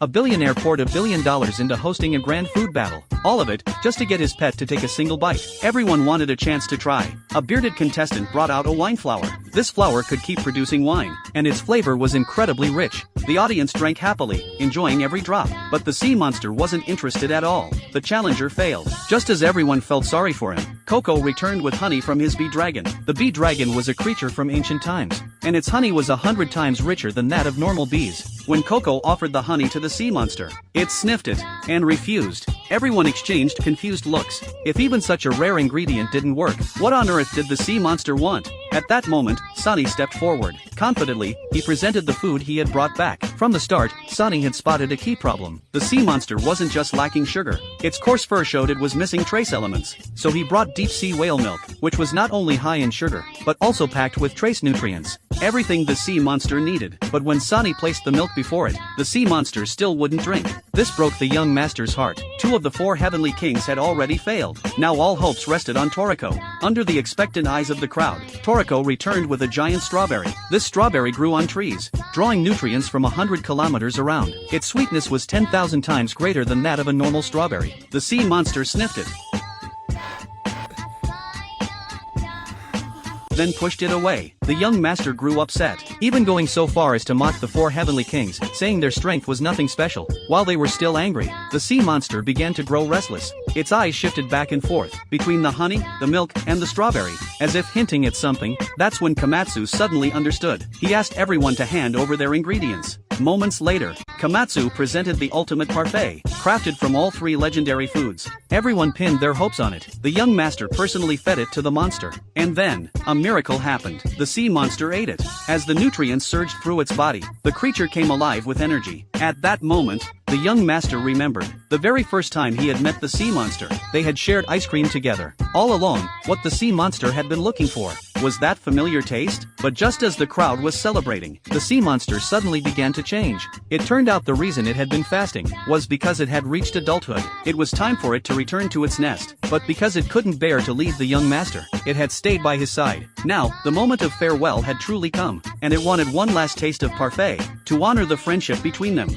A billionaire poured $1 billion into hosting a grand food battle. All of it, just to get his pet to take a single bite. Everyone wanted a chance to try. A bearded contestant brought out a wine flower. This flower could keep producing wine, and its flavor was incredibly rich. The audience drank happily, enjoying every drop. But the sea monster wasn't interested at all. The challenger failed. Just as everyone felt sorry for him, Coco returned with honey from his bee dragon. The bee dragon was a creature from ancient times, and its honey was 100 times richer than that of normal bees. When Coco offered the honey to the sea monster, it sniffed it and refused. Everyone exchanged confused looks. If even such a rare ingredient didn't work, what on earth did the sea monster want? At that moment, Sonny stepped forward. Confidently, he presented the food he had brought back. From the start, Sonny had spotted a key problem. The sea monster wasn't just lacking sugar. Its coarse fur showed it was missing trace elements. So he brought deep-sea whale milk, which was not only high in sugar, but also packed with trace nutrients. Everything the sea monster needed. But when Sonny placed the milk before it, the sea monster still wouldn't drink. This broke the young master's heart. 2 of the 4 heavenly kings had already failed. Now all hopes rested on Toriko. Under the expectant eyes of the crowd, Toriko returned with a giant strawberry. This strawberry grew on trees, drawing nutrients from 100 kilometers around. Its sweetness was 10,000 times greater than that of a normal strawberry. The sea monster sniffed it, then pushed it away. The young master grew upset, even going so far as to mock the 4 heavenly kings, saying their strength was nothing special. While they were still angry, the sea monster began to grow restless. Its eyes shifted back and forth, between the honey, the milk, and the strawberry, as if hinting at something. That's when Komatsu suddenly understood. He asked everyone to hand over their ingredients. Moments later, Komatsu presented the ultimate parfait, crafted from all 3 legendary foods. Everyone pinned their hopes on it. The young master personally fed it to the monster. And then, a miracle happened. The sea monster ate it. As the nutrients surged through its body, the creature came alive with energy. At that moment, the young master remembered. The very first time he had met the sea monster, they had shared ice cream together. All along, what the sea monster had been looking for was that familiar taste. But just as the crowd was celebrating, the sea monster suddenly began to change. It turned out the reason it had been fasting was because it had reached adulthood. It was time for it to return to its nest, but because it couldn't bear to leave the young master, it had stayed by his side. Now, the moment of farewell had truly come, and it wanted one last taste of parfait, to honor the friendship between them.